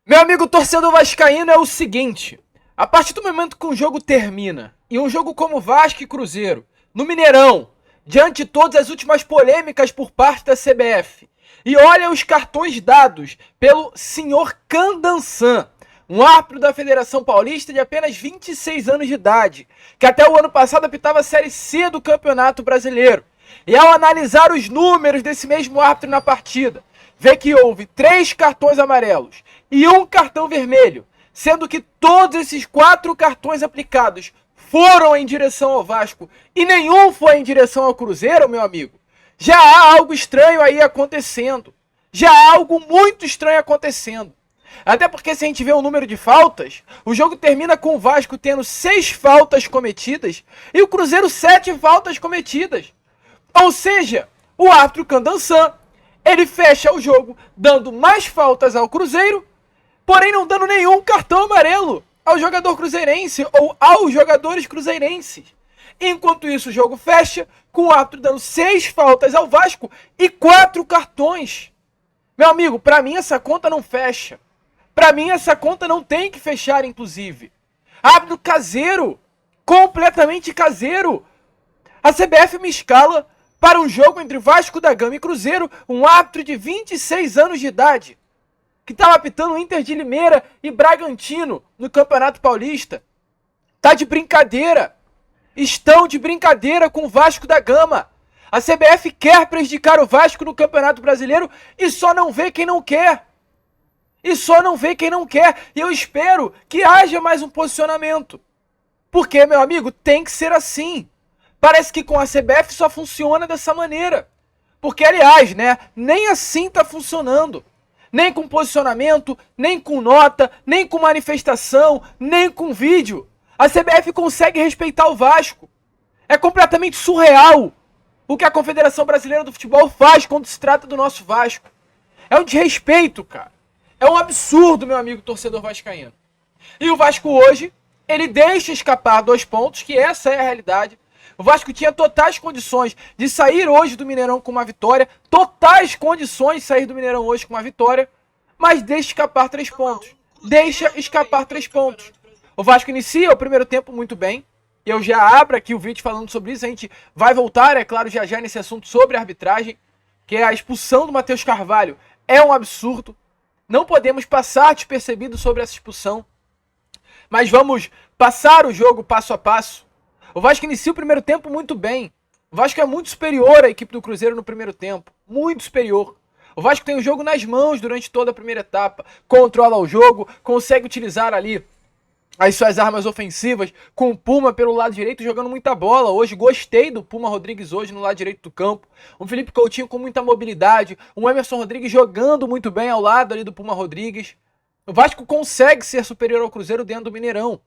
Meu amigo torcedor vascaíno, é o seguinte: a partir do momento que um jogo termina, e um jogo como Vasco e Cruzeiro, no Mineirão, diante de todas as últimas polêmicas por parte da CBF, e olha os cartões dados pelo senhor Candansan, um árbitro da Federação Paulista de apenas 26 anos de idade, que até o ano passado apitava a Série C do Campeonato Brasileiro. E ao analisar os números desse mesmo árbitro na partida, vê que houve 3 cartões amarelos e 1 cartão vermelho, sendo que todos esses 4 cartões aplicados foram em direção ao Vasco e nenhum foi em direção ao Cruzeiro, meu amigo. Já há algo estranho aí acontecendo. Já há algo muito estranho acontecendo. Até porque se a gente vê o número de faltas, o jogo termina com o Vasco tendo 6 faltas cometidas e o Cruzeiro 7 faltas cometidas. Ou seja, o árbitro Candansan, ele fecha o jogo dando mais faltas ao Cruzeiro, porém não dando nenhum cartão amarelo ao jogador cruzeirense ou aos jogadores cruzeirenses. Enquanto isso, o jogo fecha com o árbitro dando 6 faltas ao Vasco e 4 cartões. Meu amigo, pra mim essa conta não fecha. Pra mim essa conta não tem que fechar, inclusive. Árbitro caseiro, completamente caseiro. A CBF me escala para um jogo entre Vasco da Gama e Cruzeiro, um árbitro de 26 anos de idade, que estava apitando o Inter de Limeira e Bragantino no Campeonato Paulista. Tá de brincadeira. Estão de brincadeira com o Vasco da Gama. A CBF quer prejudicar o Vasco no Campeonato Brasileiro e só não vê quem não quer. E só não vê quem não quer. E eu espero que haja mais um posicionamento. Porque, meu amigo, tem que ser assim. Parece que com a CBF só funciona dessa maneira. Porque, aliás, né, nem assim tá funcionando. Nem com posicionamento, nem com nota, nem com manifestação, nem com vídeo. A CBF consegue respeitar o Vasco. É completamente surreal o que a Confederação Brasileira do Futebol faz quando se trata do nosso Vasco. É um desrespeito, cara. É um absurdo, meu amigo torcedor vascaíno. E o Vasco hoje, ele deixa escapar 2 pontos, que essa é a realidade. O Vasco tinha totais condições de sair hoje do Mineirão com uma vitória, totais condições de sair do Mineirão hoje com uma vitória, mas deixa escapar 3 pontos. Deixa escapar 3 pontos. O Vasco inicia o primeiro tempo muito bem. Eu já abro aqui o vídeo falando sobre isso. A gente vai voltar, é claro, já nesse assunto sobre a arbitragem, que é a expulsão do Matheus Carvalho. É um absurdo. Não podemos passar despercebido sobre essa expulsão. Mas vamos passar o jogo passo a passo. O Vasco inicia o primeiro tempo muito bem. O Vasco é muito superior à equipe do Cruzeiro no primeiro tempo. Muito superior. O Vasco tem o jogo nas mãos durante toda a primeira etapa. Controla o jogo, consegue utilizar ali as suas armas ofensivas, com o Puma pelo lado direito jogando muita bola. Hoje gostei do Puma Rodrigues hoje no lado direito do campo. Um Felipe Coutinho com muita mobilidade. Um Emerson Rodrigues jogando muito bem ao lado ali do Puma Rodrigues. O Vasco consegue ser superior ao Cruzeiro dentro do Mineirão.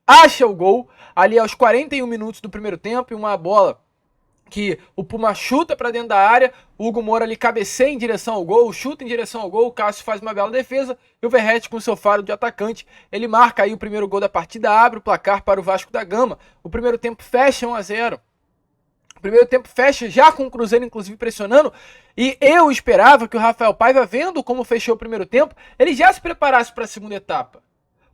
Acha o gol ali aos 41 minutos do primeiro tempo e uma bola que o Puma chuta para dentro da área, o Hugo Moura ali cabeceia em direção ao gol, chuta em direção ao gol, o Cássio faz uma bela defesa e o Verratti com seu faro de atacante, ele marca aí o primeiro gol da partida, abre o placar para o Vasco da Gama. O primeiro tempo fecha 1-0. O primeiro tempo fecha já com o Cruzeiro inclusive pressionando, e eu esperava que o Rafael Paiva, vendo como fechou o primeiro tempo, ele já se preparasse para a segunda etapa.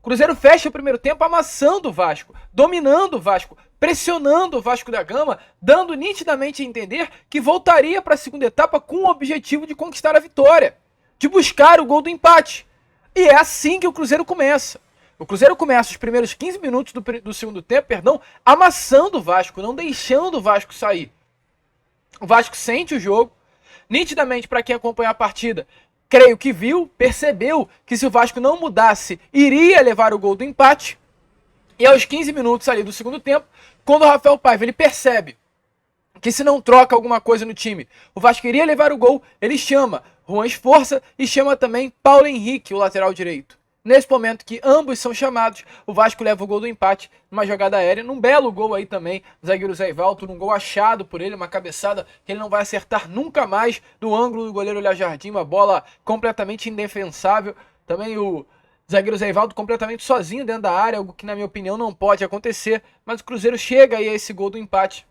O Cruzeiro fecha o primeiro tempo amassando o Vasco, dominando o Vasco, pressionando o Vasco da Gama, dando nitidamente a entender que voltaria para a segunda etapa com o objetivo de conquistar a vitória, de buscar o gol do empate. E é assim que o Cruzeiro começa. O Cruzeiro começa os primeiros 15 minutos do segundo tempo, amassando o Vasco, não deixando o Vasco sair. O Vasco sente o jogo, nitidamente para quem acompanha a partida, creio que viu, percebeu que se o Vasco não mudasse, iria levar o gol do empate. E aos 15 minutos ali do segundo tempo, quando o Rafael Paiva ele percebe que se não troca alguma coisa no time, o Vasco iria levar o gol, ele chama Juan Esforça e chama também Paulo Henrique, o lateral direito. Nesse momento que ambos são chamados, o Vasco leva o gol do empate numa jogada aérea, num belo gol aí também, o zagueiro Zé Ivaldo, num gol achado por ele, uma cabeçada que ele não vai acertar nunca mais no ângulo do goleiro Léo Jardim, uma bola completamente indefensável. Também o zagueiro Zé Ivaldo completamente sozinho dentro da área, algo que na minha opinião não pode acontecer, mas o Cruzeiro chega aí a esse gol do empate.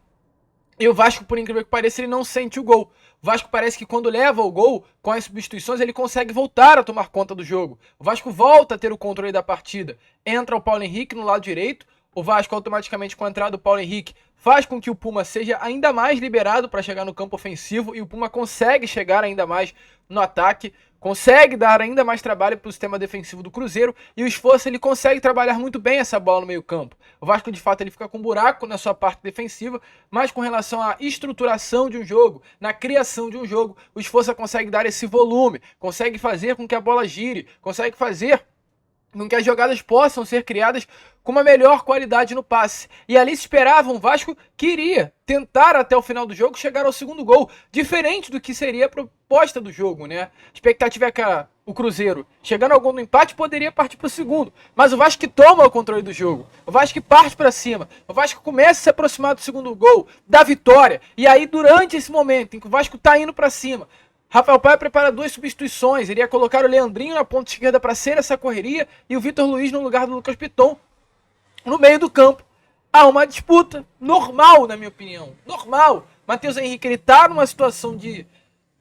E o Vasco, por incrível que pareça, ele não sente o gol. Vasco parece que quando leva o gol, com as substituições, ele consegue voltar a tomar conta do jogo. O Vasco volta a ter o controle da partida. Entra o Paulo Henrique no lado direito. O Vasco automaticamente, com a entrada do Paulo Henrique, faz com que o Puma seja ainda mais liberado para chegar no campo ofensivo. E o Puma consegue chegar ainda mais no ataque. Consegue dar ainda mais trabalho para o sistema defensivo do Cruzeiro. E o Esforço, ele consegue trabalhar muito bem essa bola no meio campo. O Vasco, de fato, ele fica com um buraco na sua parte defensiva. Mas com relação à estruturação de um jogo, na criação de um jogo, o Esforço consegue dar esse volume. Consegue fazer com que a bola gire. Consegue fazer com que as jogadas possam ser criadas com uma melhor qualidade no passe. E ali se esperava um Vasco que iria tentar até o final do jogo chegar ao segundo gol, diferente do que seria a proposta do jogo, né? A expectativa é que o Cruzeiro, chegando ao gol do empate, poderia partir para o segundo, mas o Vasco que toma o controle do jogo, o Vasco que parte para cima, o Vasco começa a se aproximar do segundo gol, da vitória, e aí durante esse momento em que o Vasco está indo para cima, Rafael Paia prepara 2 substituições. Ele ia colocar o Leandrinho na ponta esquerda para ser essa correria e o Vitor Luiz no lugar do Lucas Piton no meio do campo. Há uma disputa normal, na minha opinião. Normal. Matheus Henrique, ele tá numa situação de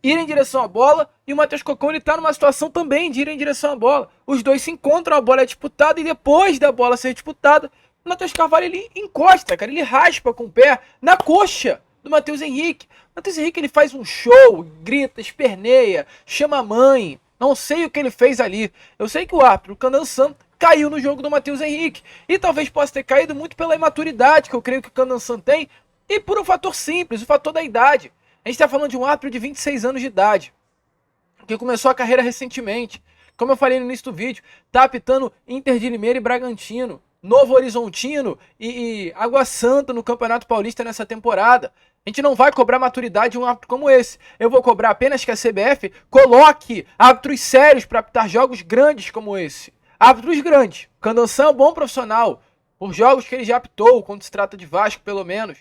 ir em direção à bola e o Matheus Cocão, ele tá numa situação também de ir em direção à bola. Os dois se encontram, a bola é disputada e depois da bola ser disputada, o Matheus Carvalho, ele encosta, cara. Ele raspa com o pé na coxa do Matheus Henrique. O Matheus Henrique, ele faz um show, grita, esperneia, chama a mãe. Não sei o que ele fez ali. Eu sei que o árbitro, o Candansan, caiu no jogo do Matheus Henrique. E talvez possa ter caído muito pela imaturidade que eu creio que o Candansan tem e por um fator simples, o fator da idade. A gente está falando de um árbitro de 26 anos de idade, que começou a carreira recentemente. Como eu falei no início do vídeo, tá apitando Inter de Limeira e Bragantino, Novo Horizontino e Água Santa no Campeonato Paulista nessa temporada. A gente não vai cobrar maturidade de um árbitro como esse. Eu vou cobrar apenas que a CBF coloque árbitros sérios para apitar jogos grandes como esse. Árbitros grandes. Candansan é um bom profissional, por jogos que ele já apitou, quando se trata de Vasco pelo menos.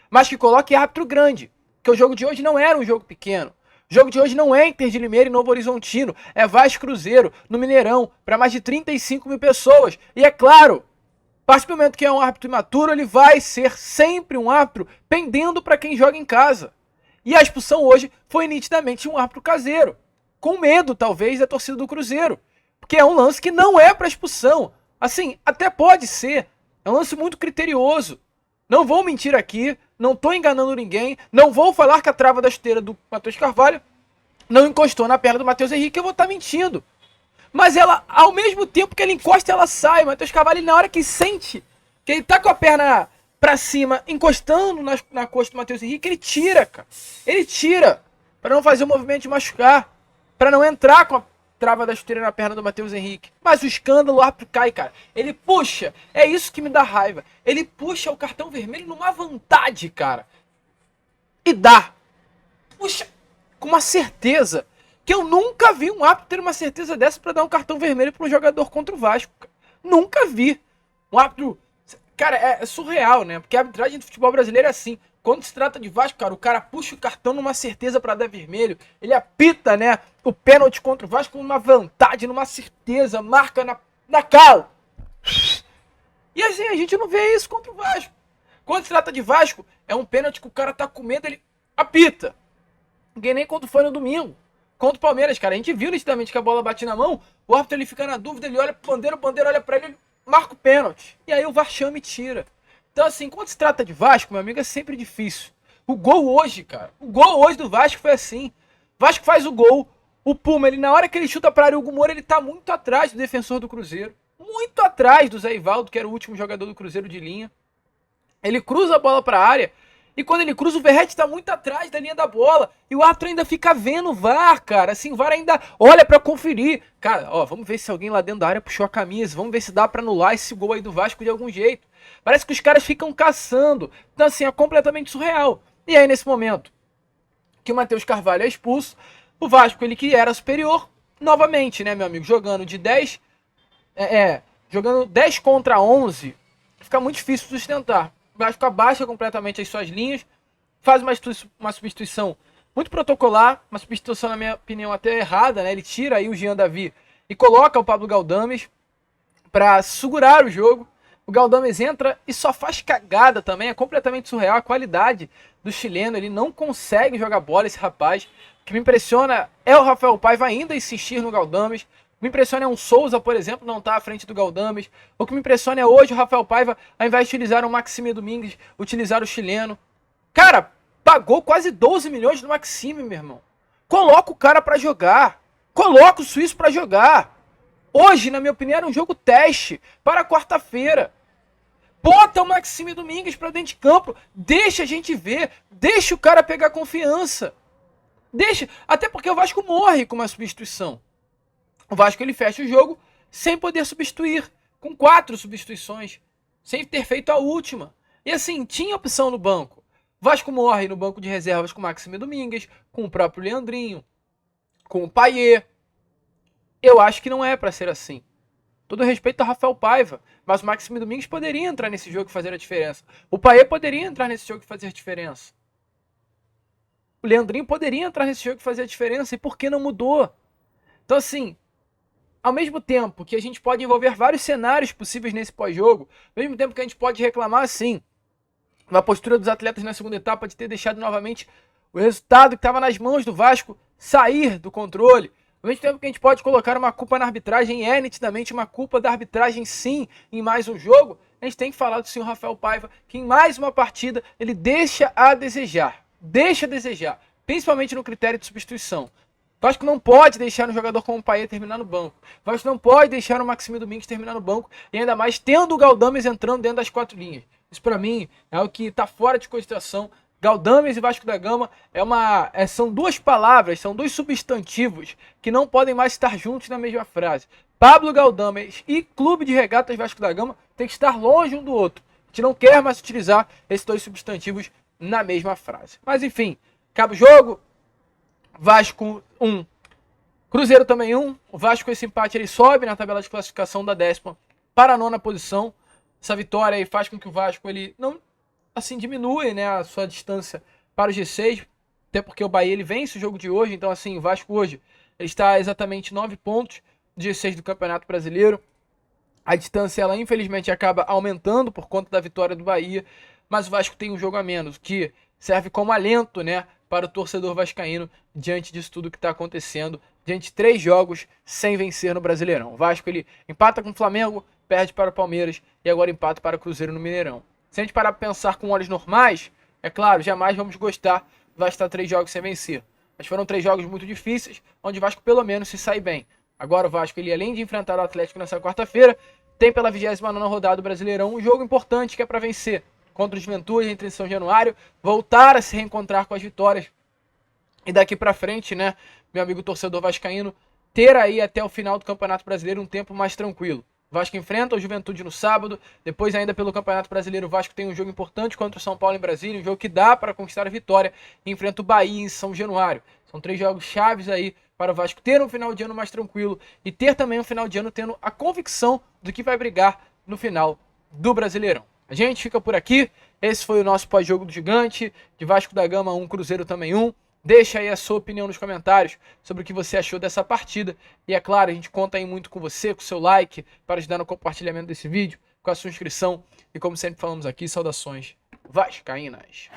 Mas que coloque árbitro grande, porque o jogo de hoje não era um jogo pequeno. O jogo de hoje não é Inter de Limeira e Novo Horizontino, é Vasco Cruzeiro, no Mineirão, para mais de 35 mil pessoas. E é claro, a partir do momento que é um árbitro imaturo, ele vai ser sempre um árbitro pendendo para quem joga em casa. E a expulsão hoje foi nitidamente um árbitro caseiro, com medo talvez da torcida do Cruzeiro, porque é um lance que não é para expulsão. Assim, até pode ser, é um lance muito criterioso. Não vou mentir aqui, não estou enganando ninguém, não vou falar que a trava da esteira do Matheus Carvalho não encostou na perna do Matheus Henrique, eu vou estar mentindo. Mas ela, ao mesmo tempo que ela encosta, ela sai. O Matheus Carvalho, na hora que sente que ele tá com a perna pra cima, encostando na costa do Matheus Henrique, ele tira, cara. Ele tira, para não fazer o movimento de machucar, para não entrar com a trava da chuteira na perna do Matheus Henrique. Mas o escândalo, o árbitro cai, cara. Ele puxa, é isso que me dá raiva. Ele puxa o cartão vermelho numa vontade, cara. E dá. Puxa, com uma certeza que eu nunca vi um árbitro ter uma certeza dessa pra dar um cartão vermelho para um jogador contra o Vasco. Cara. Nunca vi. Um árbitro... Cara, é surreal, né? Porque a arbitragem do futebol brasileiro é assim. Quando se trata de Vasco, cara, o cara puxa o cartão numa certeza para dar vermelho. Ele apita, né, o pênalti contra o Vasco numa vontade, numa certeza, marca na cara. E assim, a gente não vê isso contra o Vasco. Quando se trata de Vasco, é um pênalti que o cara tá com medo, ele apita. Ninguém nem quando foi no domingo. Contra o Palmeiras, cara, a gente viu nitidamente que a bola bate na mão, o árbitro ele fica na dúvida, ele olha pro bandeira, o bandeira olha pra ele, ele marca o pênalti. E aí o VAR chama e tira. Então assim, quando se trata de Vasco, meu amigo, é sempre difícil. O gol hoje, cara, o gol hoje do Vasco foi assim. O Vasco faz o gol, o Puma, ele na hora que ele chuta pra área, o Hugo Moura, ele tá muito atrás do defensor do Cruzeiro. Muito atrás do Zé Ivaldo, que era o último jogador do Cruzeiro de linha. Ele cruza a bola pra área. E quando ele cruza, o Verratti tá muito atrás da linha da bola. E o árbitro ainda fica vendo o VAR, cara. Assim, o VAR ainda olha pra conferir. Cara, ó, vamos ver se alguém lá dentro da área puxou a camisa. Vamos ver se dá pra anular esse gol aí do Vasco de algum jeito. Parece que os caras ficam caçando. Então, assim, é completamente surreal. E aí, nesse momento que o Matheus Carvalho é expulso, o Vasco, ele que era superior, novamente, né, meu amigo? Jogando de 10... jogando 10 contra 11, fica muito difícil sustentar. O Vasco abaixa completamente as suas linhas, faz uma substituição muito protocolar, uma substituição, na minha opinião, até errada, né? Ele tira aí o Jean Davi e coloca o Pablo Galdames para segurar o jogo, O Galdames entra e só faz cagada também, é completamente surreal a qualidade do chileno, ele não consegue jogar bola, esse rapaz. O que me impressiona é o Rafael Paiva ainda insistir no Galdames. O que me impressiona é um Souza, por exemplo, não estar à frente do Galdames. O que me impressiona é hoje o Rafael Paiva, ao invés de utilizar o Maxime Domingues, utilizar o chileno. Cara, pagou quase 12 milhões no Maxime, meu irmão. Coloca o cara pra jogar. Coloca o suíço pra jogar. Hoje, na minha opinião, era um jogo teste para quarta-feira. Bota o Maxime Domingues pra dentro de campo. Deixa a gente ver. Deixa o cara pegar confiança. Deixa. Até porque o Vasco morre com uma substituição. O Vasco ele fecha o jogo sem poder substituir. Com 4 substituições. Sem ter feito a última. E assim, tinha opção no banco. O Vasco morre no banco de reservas com o Maxime Domingues. Com o próprio Leandrinho. Com o Payet. Eu acho que não é pra ser assim. Todo respeito ao Rafael Paiva, mas o Maxime Domingues poderia entrar nesse jogo e fazer a diferença. O Payet poderia entrar nesse jogo e fazer a diferença. O Leandrinho poderia entrar nesse jogo e fazer a diferença. E por que não mudou? Então assim, ao mesmo tempo que a gente pode envolver vários cenários possíveis nesse pós-jogo, ao mesmo tempo que a gente pode reclamar assim, uma postura dos atletas na segunda etapa de ter deixado novamente o resultado que estava nas mãos do Vasco sair do controle. Ao mesmo tempo que a gente pode colocar uma culpa na arbitragem, é nitidamente uma culpa da arbitragem sim, em mais um jogo, a gente tem que falar do senhor Rafael Paiva, que em mais uma partida ele deixa a desejar, principalmente no critério de substituição. O Vasco não pode deixar um jogador como o Payet terminar no banco. O Vasco não pode deixar o Maxime Domingues terminar no banco, e ainda mais tendo o Galdames entrando dentro das 4 linhas. Isso pra mim é o que está fora de cogitação. Galdames e Vasco da Gama são duas palavras, são dois substantivos que não podem mais estar juntos na mesma frase. Pablo Galdames e Clube de Regatas Vasco da Gama tem que estar longe um do outro. A gente não quer mais utilizar esses dois substantivos na mesma frase. Mas enfim, acaba o jogo. Vasco 1, Cruzeiro também 1. O Vasco com esse empate ele sobe na tabela de classificação da 10ª para a 9ª posição. Essa vitória aí faz com que o Vasco ele não assim diminui, né, a sua distância para o G6, até porque o Bahia ele vence o jogo de hoje, então assim, o Vasco hoje ele está a exatamente 9 pontos do G6 do Campeonato Brasileiro. A distância ela infelizmente acaba aumentando por conta da vitória do Bahia, mas o Vasco tem um jogo a menos, que serve como alento, né, para o torcedor vascaíno diante disso tudo que está acontecendo, diante de 3 jogos sem vencer no Brasileirão. O Vasco ele empata com o Flamengo, perde para o Palmeiras e agora empata para o Cruzeiro no Mineirão. Se a gente parar para pensar com olhos normais, é claro, jamais vamos gostar do Vasco estar 3 jogos sem vencer. Mas foram 3 jogos muito difíceis, onde o Vasco pelo menos se sai bem. Agora o Vasco, ele, além de enfrentar o Atlético nessa quarta-feira, tem pela 29ª rodada do Brasileirão um jogo importante que é para vencer. Contra o Juventude, entre São Januário, voltar a se reencontrar com as vitórias. E daqui para frente, né, meu amigo torcedor vascaíno, ter aí até o final do Campeonato Brasileiro um tempo mais tranquilo. O Vasco enfrenta o Juventude no sábado, depois ainda pelo Campeonato Brasileiro o Vasco tem um jogo importante contra o São Paulo em Brasília, um jogo que dá para conquistar a vitória, e enfrenta o Bahia em São Januário. São 3 jogos chaves aí para o Vasco ter um final de ano mais tranquilo e ter também um final de ano tendo a convicção do que vai brigar no final do Brasileirão. A gente fica por aqui, esse foi o nosso pós-jogo do Gigante, de Vasco da Gama 1, Cruzeiro também 1. Deixa aí a sua opinião nos comentários sobre o que você achou dessa partida. E é claro, a gente conta aí muito com você, com o seu like, para ajudar no compartilhamento desse vídeo, com a sua inscrição. E como sempre falamos aqui, saudações vascaínas.